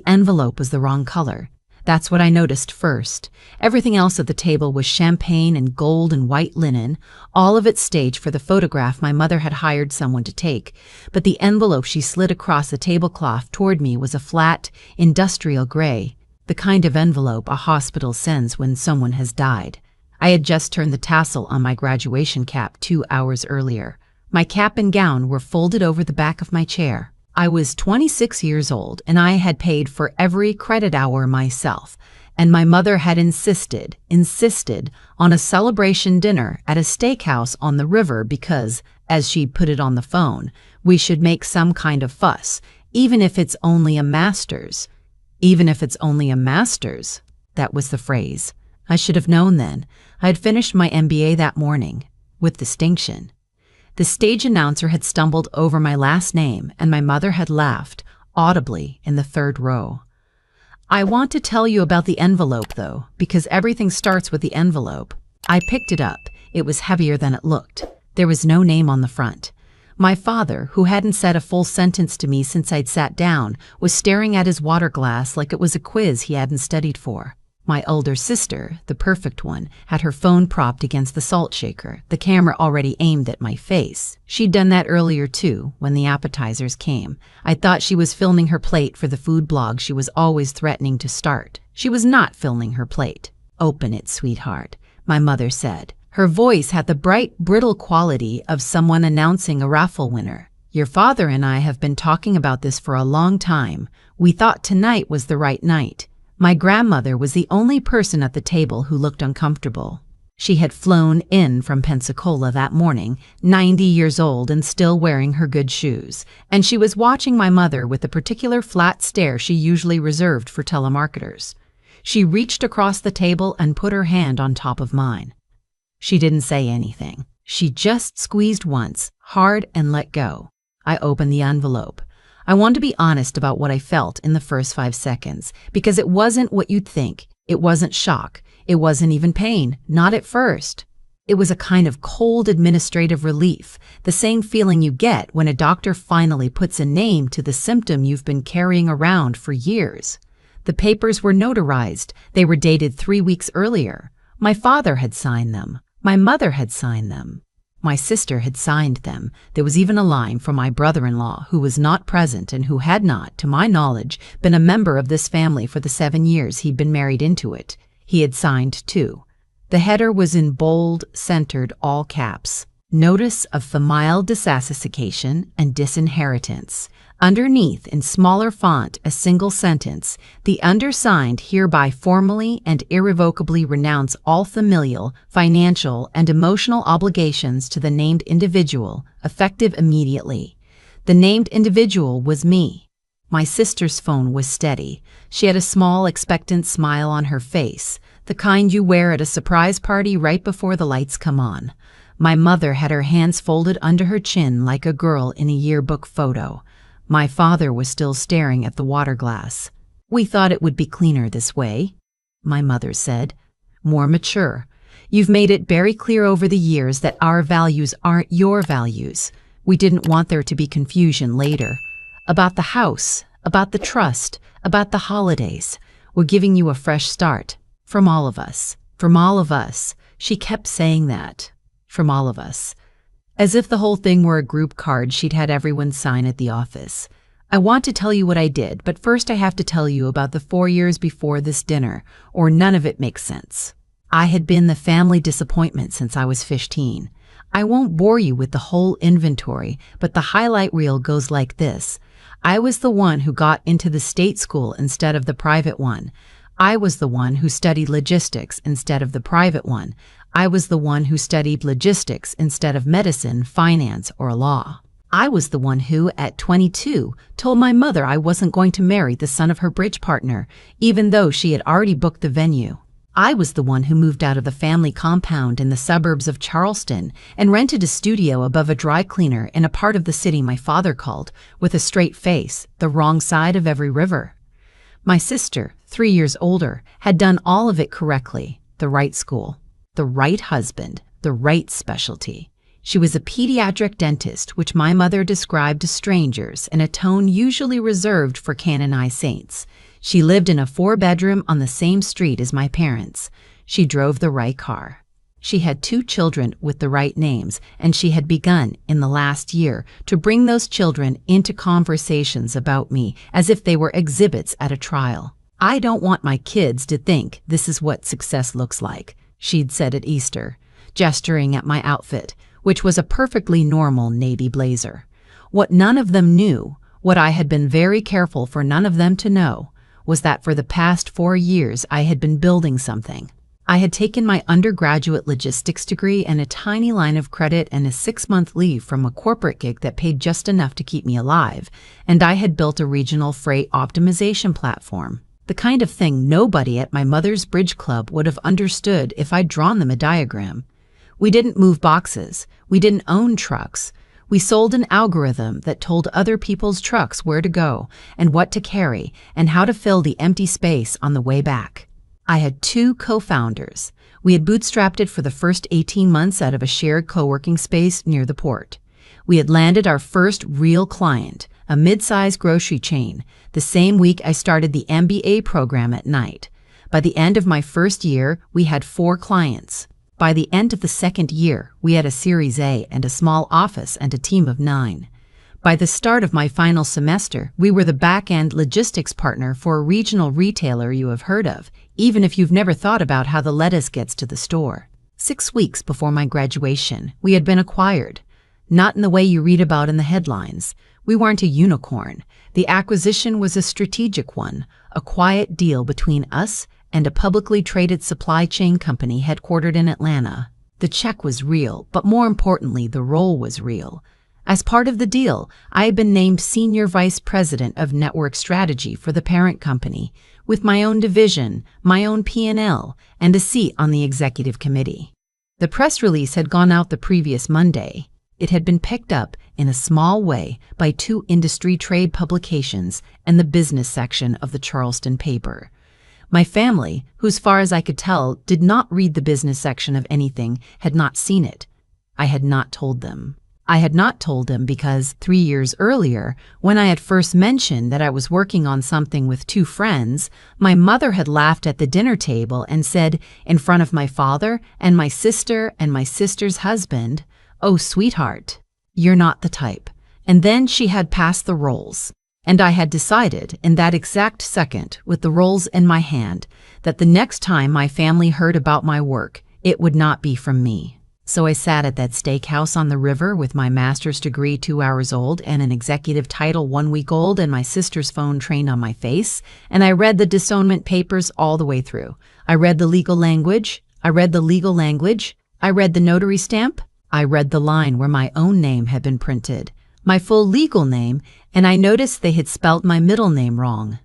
the envelope was the wrong color. That's what I noticed first. Everything else at the table was champagne and gold and white linen, all of it staged for the photograph my mother had hired someone to take, but the envelope she slid across the tablecloth toward me was a flat, industrial gray, the kind of envelope a hospital sends when someone has died. I had just turned the tassel on my graduation cap 2 hours earlier. My cap and gown were folded over the back of my chair. I was 26 years old, and I had paid for every credit hour myself, and my mother had insisted on a celebration dinner at a steakhouse on the river because, as she put it on the phone, we should make some kind of fuss, even if it's only a master's. Even if it's only a master's. That was the phrase. I should have known then. I had finished my MBA that morning, with distinction. The stage announcer had stumbled over my last name, and my mother had laughed, audibly, in the third row. I want to tell you about the envelope, though, because everything starts with the envelope. I picked it up. It was heavier than it looked. There was no name on the front. My father, who hadn't said a full sentence to me since I'd sat down, was staring at his water glass like it was a quiz he hadn't studied for. My older sister, the perfect one, had her phone propped against the salt shaker, the camera already aimed at my face. She'd done that earlier too, when the appetizers came. I thought she was filming her plate for the food blog she was always threatening to start. She was not filming her plate. "Open it, sweetheart," my mother said. Her voice had the bright, brittle quality of someone announcing a raffle winner. "Your father and I have been talking about this for a long time. We thought tonight was the right night." My grandmother was the only person at the table who looked uncomfortable. She had flown in from Pensacola that morning, 90 years old and still wearing her good shoes, and she was watching my mother with the particular flat stare she usually reserved for telemarketers. She reached across the table and put her hand on top of mine. She didn't say anything. She just squeezed once, hard, and let go. I opened the envelope. I want to be honest about what I felt in the first 5 seconds, because it wasn't what you'd think. It wasn't shock. It wasn't even pain, not at first. It was a kind of cold administrative relief, the same feeling you get when a doctor finally puts a name to the symptom you've been carrying around for years. The papers were notarized. They were dated 3 weeks earlier. My father had signed them. My mother had signed them. My sister had signed them. There was even a line from my brother-in-law, who was not present and who had not, to my knowledge, been a member of this family for the 7 years he'd been married into it. He had signed, too. The header was in bold, centered, all caps. Notice of familial disassociation and disinheritance. Underneath, in smaller font, a single sentence, "The undersigned hereby formally and irrevocably renounce all familial, financial, and emotional obligations to the named individual, effective immediately." The named individual was me. My sister's phone was steady. She had a small, expectant smile on her face, the kind you wear at a surprise party right before the lights come on. My mother had her hands folded under her chin like a girl in a yearbook photo. My father was still staring at the water glass. "We thought it would be cleaner this way," my mother said. "More mature. You've made it very clear over the years that our values aren't your values. We didn't want there to be confusion later. About the house, about the trust, about the holidays. We're giving you a fresh start. From all of us. From all of us." She kept saying that. From all of us. As if the whole thing were a group card she'd had everyone sign at the office. I want to tell you what I did, but first I have to tell you about the 4 years before this dinner, or none of it makes sense. I had been the family disappointment since I was 15. I won't bore you with the whole inventory, but the highlight reel goes like this. I was the one who got into the state school instead of the private one. I was the one who studied logistics instead of the private one. I was the one who studied logistics instead of medicine, finance, or law. I was the one who, at 22, told my mother I wasn't going to marry the son of her bridge partner, even though she had already booked the venue. I was the one who moved out of the family compound in the suburbs of Charleston and rented a studio above a dry cleaner in a part of the city my father called, with a straight face, the wrong side of every river. My sister, 3 years older, had done all of it correctly, the right school, the right husband, the right specialty. She was a pediatric dentist, which my mother described to strangers in a tone usually reserved for canonized saints. She lived in a 4-bedroom on the same street as my parents. She drove the right car. She had 2 children with the right names, and she had begun, in the last year, to bring those children into conversations about me as if they were exhibits at a trial. "I don't want my kids to think this is what success looks like," she'd said at Easter, gesturing at my outfit, which was a perfectly normal navy blazer. What none of them knew, what I had been very careful for none of them to know, was that for the past 4 years I had been building something. I had taken my undergraduate logistics degree and a tiny line of credit and a 6-month leave from a corporate gig that paid just enough to keep me alive, and I had built a regional freight optimization platform. The kind of thing nobody at my mother's bridge club would have understood if I'd drawn them a diagram. We didn't move boxes. We didn't own trucks. We sold an algorithm that told other people's trucks where to go and what to carry and how to fill the empty space on the way back. I had 2 co-founders. We had bootstrapped it for the first 18 months out of a shared co-working space near the port. We had landed our first real client, a mid-sized grocery chain, the same week I started the MBA program at night. By the end of my first year, we had 4 clients. By the end of the second year, we had a Series A and a small office and a team of 9. By the start of my final semester, we were the back-end logistics partner for a regional retailer you have heard of, even if you've never thought about how the lettuce gets to the store. 6 weeks before my graduation, we had been acquired. Not in the way you read about in the headlines. We weren't a unicorn. The acquisition was a strategic one, a quiet deal between us and a publicly traded supply chain company headquartered in Atlanta. The check was real, but more importantly, the role was real. As part of the deal, I had been named Senior Vice President of Network Strategy for the parent company, with my own division, my own P&L, and a seat on the executive committee. The press release had gone out the previous Monday. It had been picked up in a small way by 2 industry trade publications and the business section of the Charleston paper. My family, who as far as I could tell did not read the business section of anything, had not seen it. I had not told them. I had not told them because 3 years earlier, when I had first mentioned that I was working on something with 2 friends, my mother had laughed at the dinner table and said, in front of my father and my sister and my sister's husband, "Oh, sweetheart, you're not the type." And then she had passed the rolls. And I had decided, in that exact second, with the rolls in my hand, that the next time my family heard about my work, it would not be from me. So I sat at that steakhouse on the river with my master's degree 2 hours old and an executive title 1 week old and my sister's phone trained on my face, and I read the disownment papers all the way through. I read the legal language. I read the notary stamp. I read the line where my own name had been printed, my full legal name, and I noticed they had spelled my middle name wrong.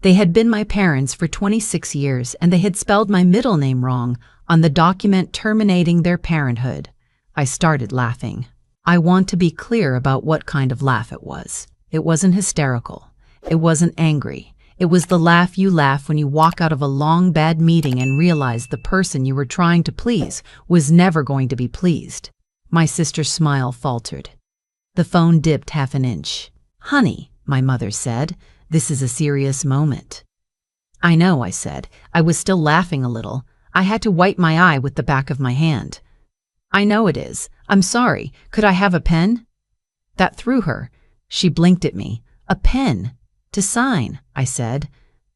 They had been my parents for 26 years, and they had spelled my middle name wrong on the document terminating their parenthood. I started laughing. I want to be clear about what kind of laugh it was. It wasn't hysterical. It wasn't angry. It was the laugh you laugh when you walk out of a long, bad meeting and realize the person you were trying to please was never going to be pleased. My sister's smile faltered. The phone dipped half an inch. "Honey," my mother said, "this is a serious moment." "I know," I said. I was still laughing a little. I had to wipe my eye with the back of my hand. "I know it is. I'm sorry. Could I have a pen?" That threw her. She blinked at me. "A pen? To sign," I said.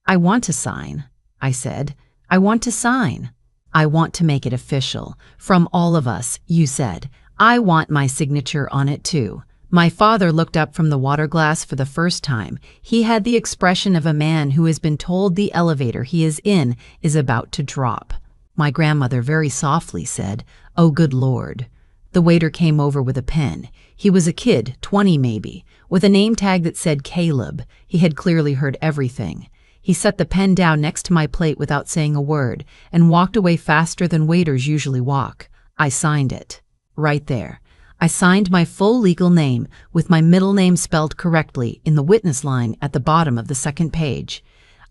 "I want to sign," I said. "I want to sign. I want to make it official. From all of us," you said. "I want my signature on it too." My father looked up from the water glass for the first time. He had the expression of a man who has been told the elevator he is in is about to drop. My grandmother very softly said, "Oh, good Lord." The waiter came over with a pen. He was a kid, 20 maybe, with a name tag that said Caleb. He had clearly heard everything. He set the pen down next to my plate without saying a word and walked away faster than waiters usually walk. I signed it. Right there. I signed my full legal name with my middle name spelled correctly in the witness line at the bottom of the second page.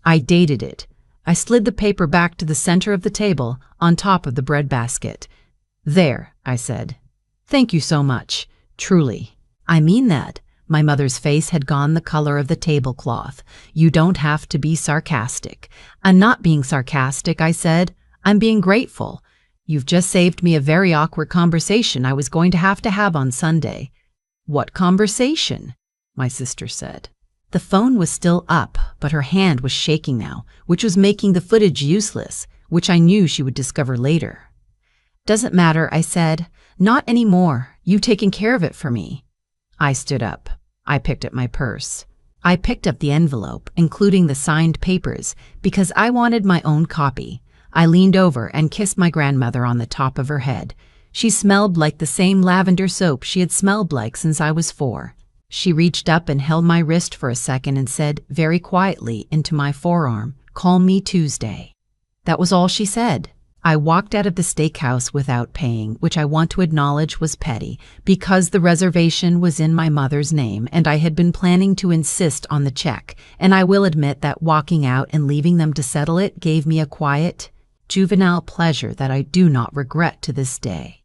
I dated it. I slid the paper back to the center of the table on top of the breadbasket. "There," I said. "Thank you so much. Truly." "I mean that," My mother's face had gone the color of the tablecloth. "You don't have to be sarcastic." "I'm not being sarcastic," I said. "I'm being grateful. You've just saved me a very awkward conversation I was going to have on Sunday." "What conversation?" my sister said. The phone was still up, but her hand was shaking now, which was making the footage useless, which I knew she would discover later. "Doesn't matter," I said. "Not anymore. You've taken care of it for me." I stood up. I picked up my purse. I picked up the envelope, including the signed papers, because I wanted my own copy. I leaned over and kissed my grandmother on the top of her head. She smelled like the same lavender soap she had smelled like since I was 4. She reached up and held my wrist for a second and said very quietly into my forearm, "Call me Tuesday." That was all she said. I walked out of the steakhouse without paying, which I want to acknowledge was petty, because the reservation was in my mother's name and I had been planning to insist on the check, and I will admit that walking out and leaving them to settle it gave me a quiet, juvenile pleasure that I do not regret to this day.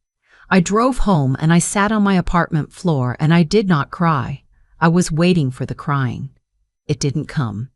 I drove home and I sat on my apartment floor and I did not cry. I was waiting for the crying. It didn't come.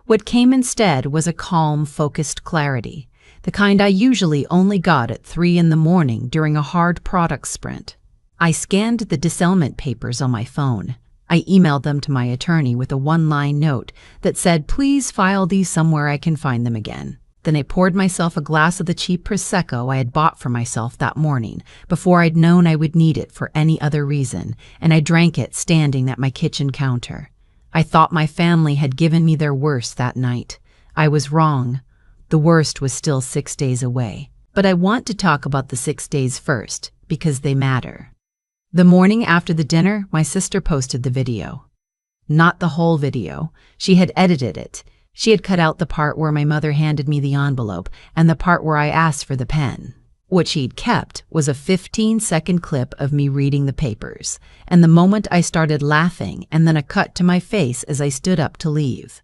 What came instead was a calm, focused clarity, the kind I usually only got at 3 in the morning during a hard product sprint. I scanned the dissettlement papers on my phone. I emailed them to my attorney with a one-line note that said, "Please file these somewhere I can find them again." Then I poured myself a glass of the cheap Prosecco I had bought for myself that morning, before I'd known I would need it for any other reason, and I drank it standing at my kitchen counter. I thought my family had given me their worst that night. I was wrong. The worst was still 6 days away. But I want to talk about the 6 days first, because they matter. The morning after the dinner, my sister posted the video. Not the whole video. She had edited it. She had cut out the part where my mother handed me the envelope and the part where I asked for the pen. What she'd kept was a 15-second clip of me reading the papers, and the moment I started laughing and then a cut to my face as I stood up to leave.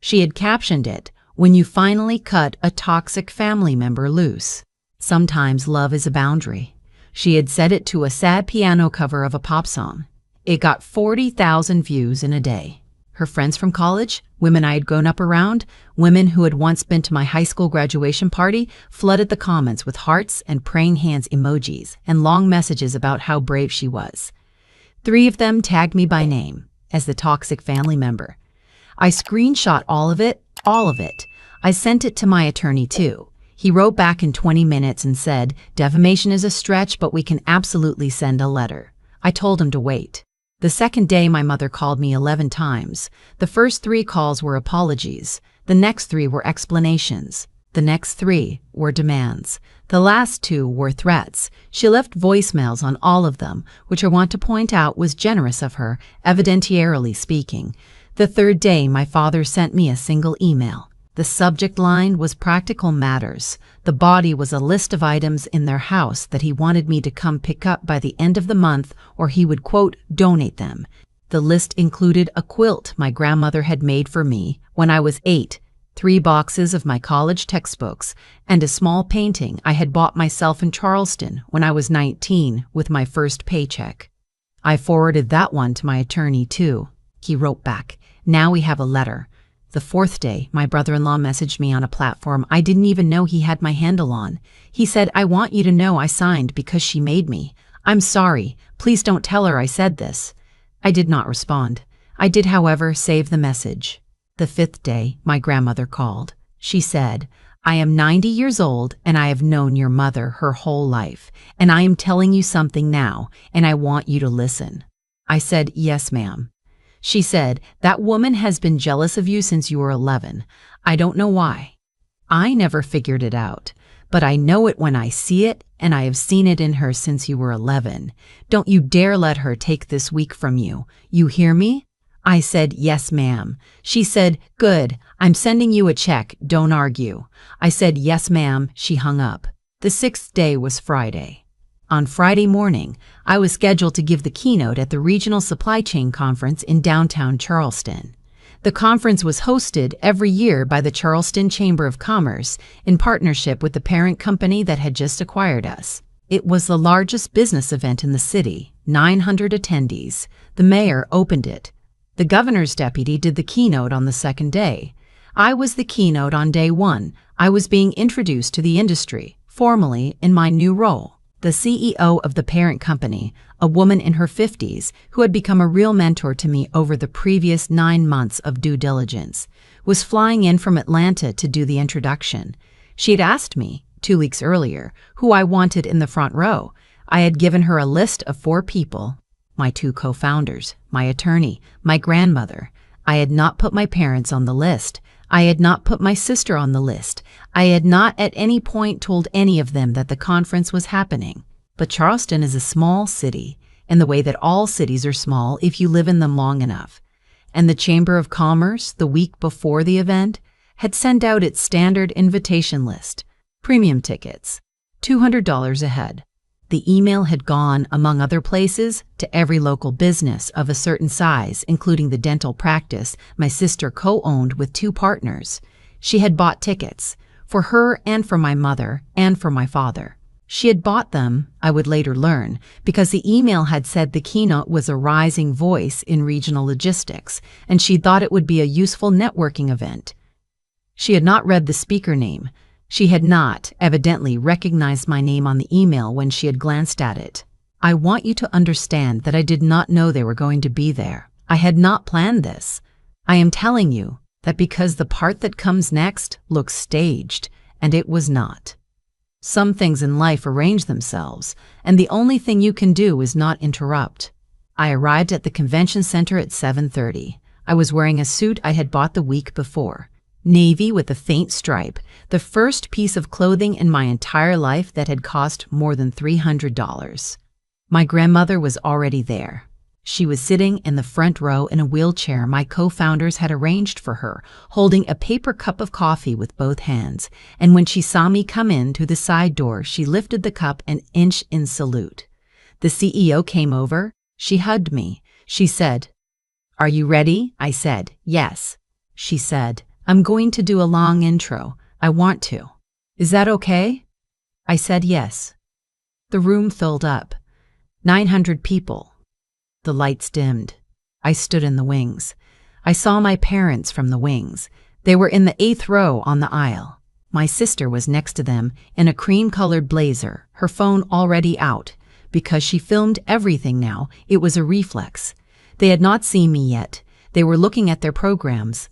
She had captioned it, "When you finally cut a toxic family member loose. Sometimes love is a boundary." She had set it to a sad piano cover of a pop song. It got 40,000 views in a day. Her friends from college, women I had grown up around, women who had once been to my high school graduation party, flooded the comments with hearts and praying hands emojis and long messages about how brave she was. 3 of them tagged me by name as the toxic family member. I screenshot all of it. I sent it to my attorney too. He wrote back in 20 minutes and said, "Defamation is a stretch, but we can absolutely send a letter." I told him to wait. The second day, my mother called me 11 times. The first 3 calls were apologies. The next 3 were explanations. The next 3 were demands. The last 2 were threats. She left voicemails on all of them, which I want to point out was generous of her, evidentiarily speaking. The third day, my father sent me a single email. The subject line was practical matters. The body was a list of items in their house that he wanted me to come pick up by the end of the month, or he would, quote, donate them. The list included a quilt my grandmother had made for me when I was 8, 3 boxes of my college textbooks, and a small painting I had bought myself in Charleston when I was 19 with my first paycheck. I forwarded that one to my attorney too. He wrote back, "Now we have a letter." The 4th day, my brother-in-law messaged me on a platform I didn't even know he had my handle on. He said, "I want you to know I signed because she made me. I'm sorry. Please don't tell her I said this." I did not respond. I did, however, save the message. The 5th day, my grandmother called. She said, "I am 90 years old and I have known your mother her whole life, and I am telling you something now, and I want you to listen." I said, "Yes, ma'am." She said, "That woman has been jealous of you since you were 11. I don't know why. I never figured it out, but I know it when I see it, and I have seen it in her since you were 11. Don't you dare let her take this week from you. You hear me?" I said, "Yes, ma'am." She said, "Good. I'm sending you a check. Don't argue." I said, "Yes, ma'am." She hung up. The 6th day was Friday. On Friday morning, I was scheduled to give the keynote at the Regional Supply Chain Conference in downtown Charleston. The conference was hosted every year by the Charleston Chamber of Commerce in partnership with the parent company that had just acquired us. It was the largest business event in the city. 900 attendees. The mayor opened it. The governor's deputy did the keynote on the second day. I was the keynote on day one. I was being introduced to the industry, formally in my new role. The CEO of the parent company, a woman in her 50s who had become a real mentor to me over the previous 9 months of due diligence, was flying in from Atlanta to do the introduction. She had asked me, 2 weeks earlier, who I wanted in the front row. I had given her a list of 4 people: my 2 co-founders, my attorney, my grandmother. I had not put my parents on the list. I had not put my sister on the list. I had not at any point told any of them that the conference was happening. But Charleston is a small city, in the way that all cities are small if you live in them long enough. And the Chamber of Commerce, the week before the event, had sent out its standard invitation list, premium tickets, $200 a head. The email had gone, among other places, to every local business of a certain size, including the dental practice my sister co-owned with 2 partners. She had bought tickets, for her and for my mother and for my father. She had bought them, I would later learn, because the email had said the keynote was a rising voice in regional logistics, and she thought it would be a useful networking event. She had not read the speaker name. She had not, evidently, recognized my name on the email when she had glanced at it. I want you to understand that I did not know they were going to be there. I had not planned this. I am telling you that because the part that comes next looks staged, and it was not. Some things in life arrange themselves, and the only thing you can do is not interrupt. I arrived at the convention center at 7:30. I was wearing a suit I had bought the week before. Navy with a faint stripe, the first piece of clothing in my entire life that had cost more than $300. My grandmother was already there. She was sitting in the front row in a wheelchair my co-founders had arranged for her, holding a paper cup of coffee with both hands, and when she saw me come in through the side door, she lifted the cup an inch in salute. The CEO came over. She hugged me. She said, "Are you ready?" I said, "Yes." She said, "I'm going to do a long intro. I want to. Is that okay?" I said yes. The room filled up. 900 people. The lights dimmed. I stood in the wings. I saw my parents from the wings. They were in the 8th row on the aisle. My sister was next to them in a cream-colored blazer, her phone already out. Because she filmed everything now, it was a reflex. They had not seen me yet. They were looking at their programs.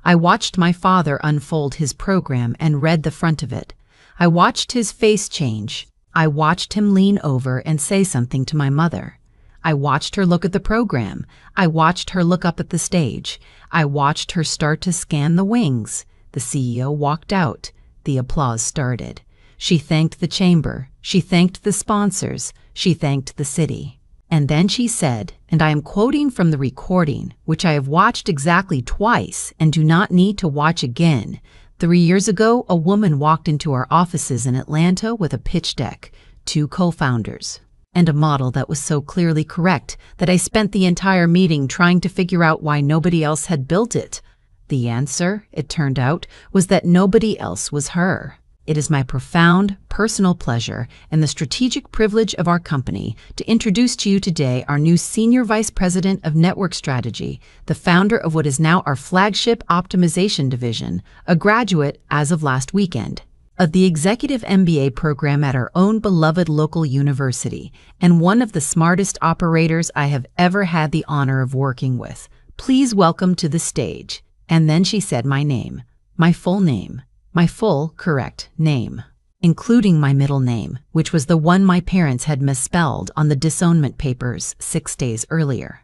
I watched my father unfold his program and read the front of it. I watched his face change. I watched him lean over and say something to my mother. I watched her look at the program. I watched her look up at the stage. I watched her start to scan the wings. The CEO walked out. The applause started. She thanked the chamber. She thanked the sponsors. She thanked the city. And then she said, and I am quoting from the recording, which I have watched exactly twice and do not need to watch again. 3 years ago, a woman walked into our offices in Atlanta with a pitch deck, 2 co-founders, and a model that was so clearly correct that I spent the entire meeting trying to figure out why nobody else had built it. The answer, it turned out, was that nobody else was her. It is my profound personal pleasure and the strategic privilege of our company to introduce to you today our new Senior Vice President of Network Strategy, the founder of what is now our flagship optimization division, a graduate as of last weekend of the Executive MBA program at our own beloved local university, and one of the smartest operators I have ever had the honor of working with. Please welcome to the stage. And then she said my name, my full name. My full, correct name, including my middle name, which was the one my parents had misspelled on the disownment papers 6 days earlier.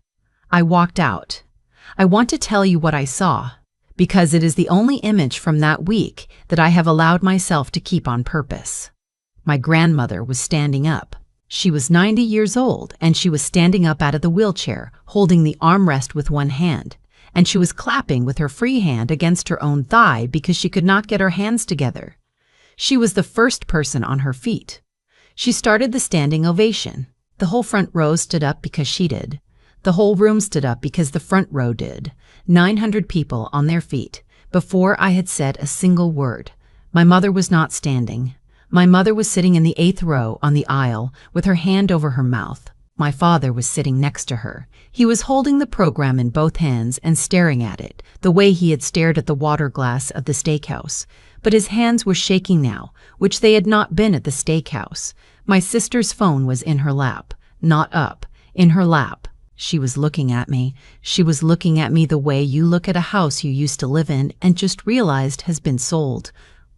I walked out. I want to tell you what I saw, because it is the only image from that week that I have allowed myself to keep on purpose. My grandmother was standing up. She was 90 years old, and she was standing up out of the wheelchair, holding the armrest with one hand. And she was clapping with her free hand against her own thigh because she could not get her hands together. She was the first person on her feet. She started the standing ovation. The whole front row stood up because she did. The whole room stood up because the front row did. 900 people on their feet, before I had said a single word. My mother was not standing. My mother was sitting in the 8th row on the aisle with her hand over her mouth. My father was sitting next to her. He was holding the program in both hands and staring at it, the way he had stared at the water glass of the steakhouse. But his hands were shaking now, which they had not been at the steakhouse. My sister's phone was in her lap, not up, in her lap. She was looking at me. She was looking at me the way you look at a house you used to live in and just realized has been sold.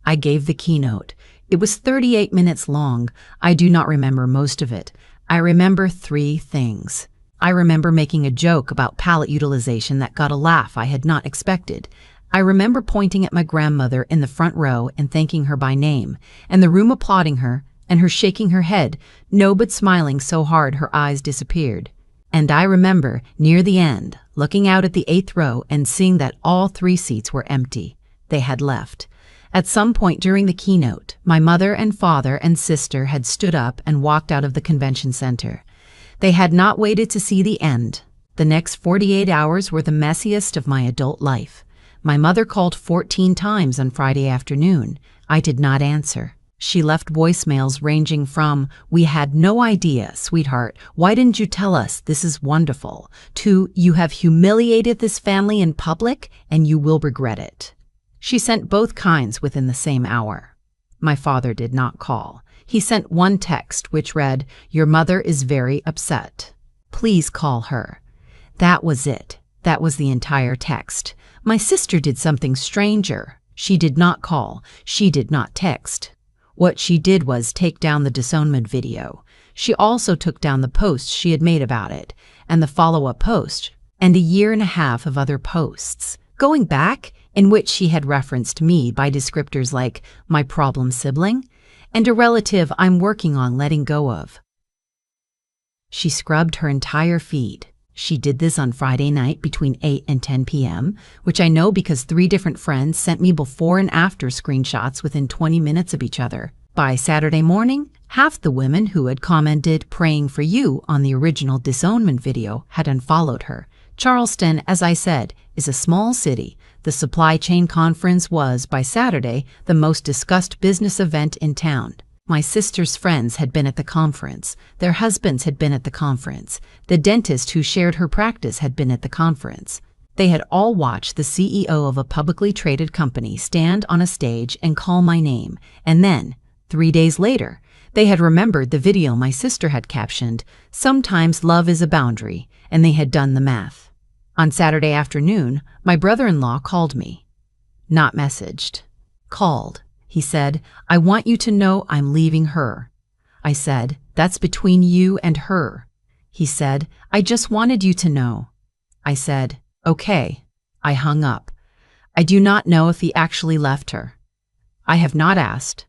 I gave the keynote. It was 38 minutes long. I do not remember most of it. I remember 3 things. I remember making a joke about pallet utilization that got a laugh I had not expected. I remember pointing at my grandmother in the front row and thanking her by name, and the room applauding her, and her shaking her head, no but smiling so hard her eyes disappeared. And I remember, near the end, looking out at the 8th row and seeing that all 3 seats were empty. They had left. At some point during the keynote, my mother and father and sister had stood up and walked out of the convention center. They had not waited to see the end. The next 48 hours were the messiest of my adult life. My mother called 14 times on Friday afternoon. I did not answer. She left voicemails ranging from, "We had no idea, sweetheart. Why didn't you tell us? This is wonderful," to, "You have humiliated this family in public and you will regret it." She sent both kinds within the same hour. My father did not call. He sent one text which read, "Your mother is very upset. Please call her." That was it. That was the entire text. My sister did something stranger. She did not call. She did not text. What she did was take down the disownment video. She also took down the posts she had made about it, and the follow-up post, and 1.5 years of other posts, going back, in which she had referenced me by descriptors like my problem sibling and a relative I'm working on letting go of. She scrubbed her entire feed. She did this on Friday night between 8 and 10 p.m., which I know because 3 different friends sent me before and after screenshots within 20 minutes of each other. By Saturday morning, half the women who had commented "praying for you" on the original disownment video had unfollowed her. Charleston, as I said, is a small city. The supply chain conference was, by Saturday, the most discussed business event in town. My sister's friends had been at the conference. Their husbands had been at the conference. The dentist who shared her practice had been at the conference. They had all watched the CEO of a publicly traded company stand on a stage and call my name. And then, 3 days later, they had remembered the video my sister had captioned, "Sometimes love is a boundary," and they had done the math. On Saturday afternoon, my brother-in-law called me. Not messaged. Called. He said, "I want you to know I'm leaving her." I said, "That's between you and her." He said, "I just wanted you to know." I said, "Okay." I hung up. I do not know if he actually left her. I have not asked.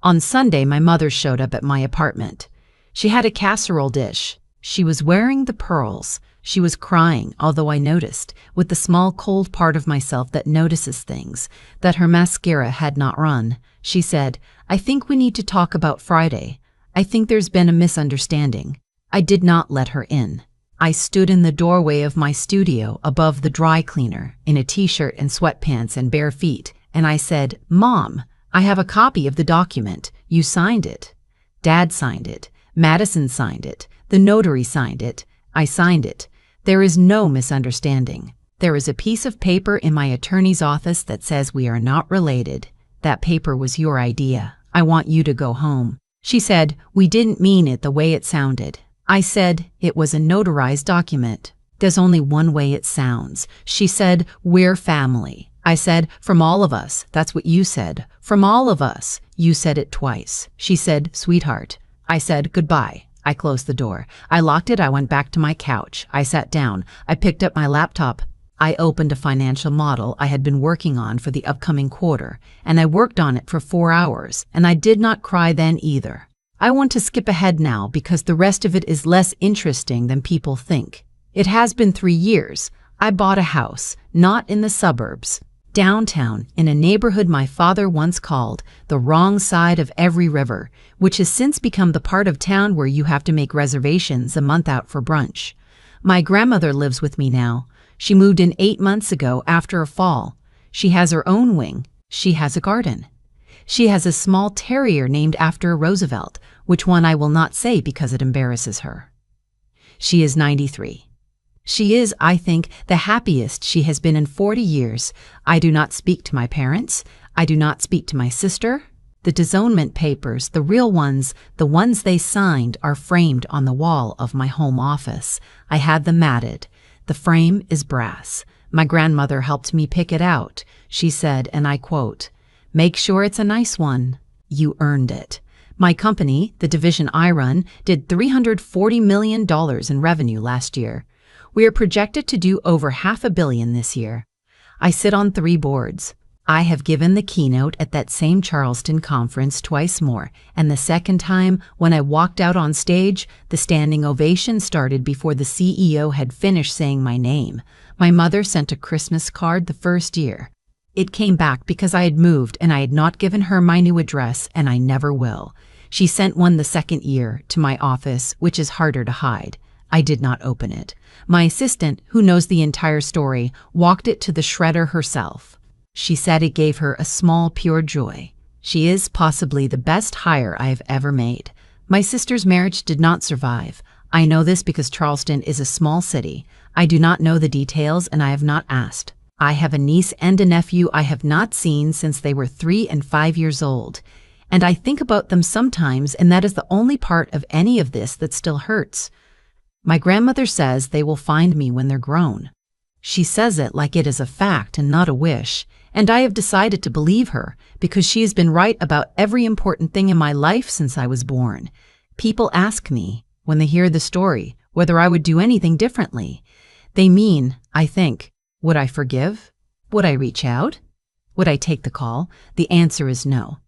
On Sunday, my mother showed up at my apartment. She had a casserole dish. She was wearing the pearls. She was crying, although I noticed, with the small cold part of myself that notices things, that her mascara had not run. She said, "I think we need to talk about Friday. I think there's been a misunderstanding." I did not let her in. I stood in the doorway of my studio above the dry cleaner, in a t-shirt and sweatpants and bare feet, and I said, "Mom, I have a copy of the document. You signed it. Dad signed it. Madison signed it. The notary signed it. I signed it. There is no misunderstanding. There is a piece of paper in my attorney's office that says we are not related. That paper was your idea. I want you to go home." She said, "We didn't mean it the way it sounded." I said, "It was a notarized document. There's only one way it sounds." She said, "We're family." I said, "From all of us." That's what you said. "From all of us." You said it twice. She said, "Sweetheart." I said, "Goodbye." I closed the door. I locked it. I went back to my couch. I sat down. I picked up my laptop. I opened a financial model I had been working on for the upcoming quarter, and I worked on it for 4 hours, and I did not cry then either. I want to skip ahead now because the rest of it is less interesting than people think. It has been 3 years. I bought a house, not in the suburbs, downtown, in a neighborhood my father once called the wrong side of every river, which has since become the part of town where you have to make reservations a month out for brunch. My grandmother lives with me now. She moved in 8 months ago after a fall. She has her own wing. She has a garden. She has a small terrier named after Roosevelt, which one I will not say because it embarrasses her. She is 93. She is, I think, the happiest she has been in 40 years. I do not speak to my parents. I do not speak to my sister. The disownment papers, the real ones, the ones they signed, are framed on the wall of my home office. I had them matted. The frame is brass. My grandmother helped me pick it out. She said, and I quote, "Make sure it's a nice one. You earned it." My company, the division I run, did $340 million in revenue last year. We are projected to do over $500 million this year. I sit on 3 boards. I have given the keynote at that same Charleston conference twice more, and the second time, when I walked out on stage, the standing ovation started before the CEO had finished saying my name. My mother sent a Christmas card the first year. It came back because I had moved and I had not given her my new address, and I never will. She sent one the second year to my office, which is harder to hide. I did not open it. My assistant, who knows the entire story, walked it to the shredder herself. She said it gave her a small, pure joy. She is possibly the best hire I have ever made. My sister's marriage did not survive. I know this because Charleston is a small city. I do not know the details and I have not asked. I have a niece and a nephew I have not seen since they were 3 and 5 years old. And I think about them sometimes, and that is the only part of any of this that still hurts. My grandmother says they will find me when they're grown. She says it like it is a fact and not a wish, and I have decided to believe her because she has been right about every important thing in my life since I was born. People ask me, when they hear the story, whether I would do anything differently. They mean, I think, would I forgive? Would I reach out? Would I take the call? The answer is no.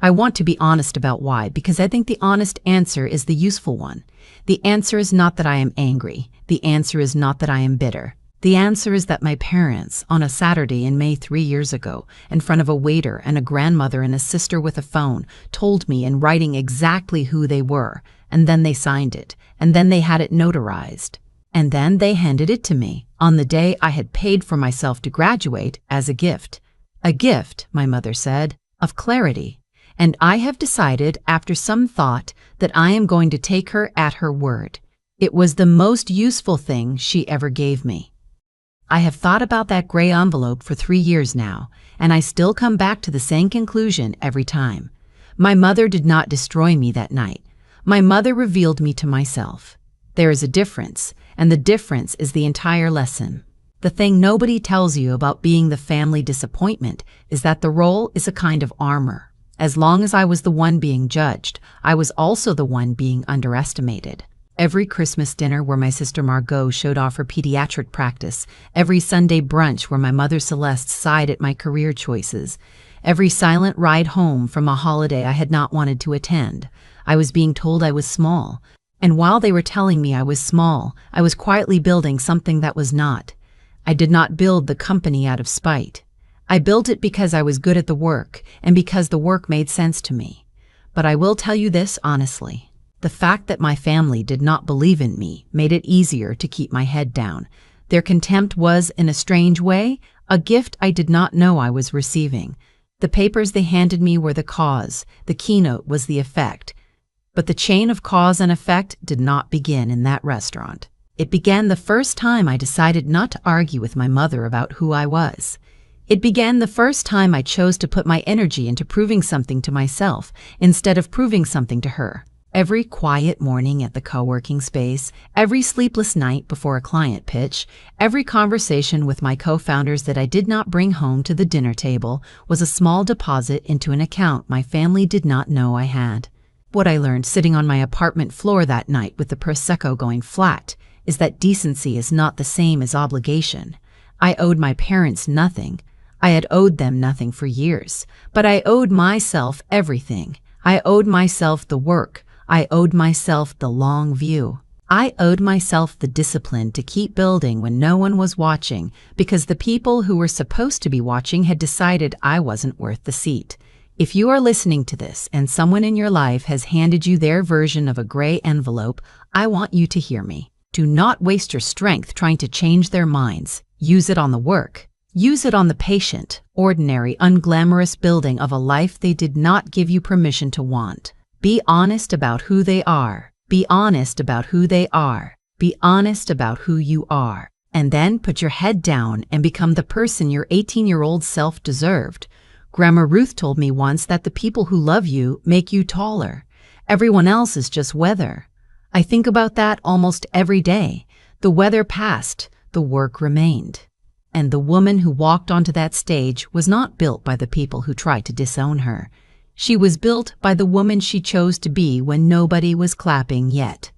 I want to be honest about why, because I think the honest answer is the useful one. The answer is not that I am angry. The answer is not that I am bitter. The answer is that my parents, on a Saturday in May 3 years ago, in front of a waiter and a grandmother and a sister with a phone, told me in writing exactly who they were, and then they signed it, and then they had it notarized. And then they handed it to me, on the day I had paid for myself to graduate, as a gift. A gift, my mother said, of clarity. And I have decided, after some thought, that I am going to take her at her word. It was the most useful thing she ever gave me. I have thought about that gray envelope for 3 years now, and I still come back to the same conclusion every time. My mother did not destroy me that night. My mother revealed me to myself. There is a difference, and the difference is the entire lesson. The thing nobody tells you about being the family disappointment is that the role is a kind of armor. As long as I was the one being judged, I was also the one being underestimated. Every Christmas dinner where my sister Margot showed off her pediatric practice, every Sunday brunch where my mother Celeste sighed at my career choices, every silent ride home from a holiday I had not wanted to attend, I was being told I was small. And while they were telling me I was small, I was quietly building something that was not. I did not build the company out of spite. I built it because I was good at the work and because the work made sense to me. But I will tell you this honestly. The fact that my family did not believe in me made it easier to keep my head down. Their contempt was, in a strange way, a gift I did not know I was receiving. The papers they handed me were the cause, the keynote was the effect. But the chain of cause and effect did not begin in that restaurant. It began the first time I decided not to argue with my mother about who I was. It began the first time I chose to put my energy into proving something to myself instead of proving something to her. Every quiet morning at the co-working space, every sleepless night before a client pitch, every conversation with my co-founders that I did not bring home to the dinner table was a small deposit into an account my family did not know I had. What I learned sitting on my apartment floor that night with the Prosecco going flat is that decency is not the same as obligation. I owed my parents nothing. I had owed them nothing for years, but I owed myself everything. I owed myself the work. I owed myself the long view. I owed myself the discipline to keep building when no one was watching because the people who were supposed to be watching had decided I wasn't worth the seat. If you are listening to this and someone in your life has handed you their version of a gray envelope, I want you to hear me. Do not waste your strength trying to change their minds. Use it on the work. Use it on the patient, ordinary, unglamorous building of a life they did not give you permission to want. Be honest about who they are. Be honest about who they are. Be honest about who you are, and then put your head down and become the person your 18-year-old self deserved. Grandma Ruth told me once that the people who love you make you taller. Everyone else is just weather. I think about that almost every day. The weather passed, the work remained. And the woman who walked onto that stage was not built by the people who tried to disown her. She was built by the woman she chose to be when nobody was clapping yet.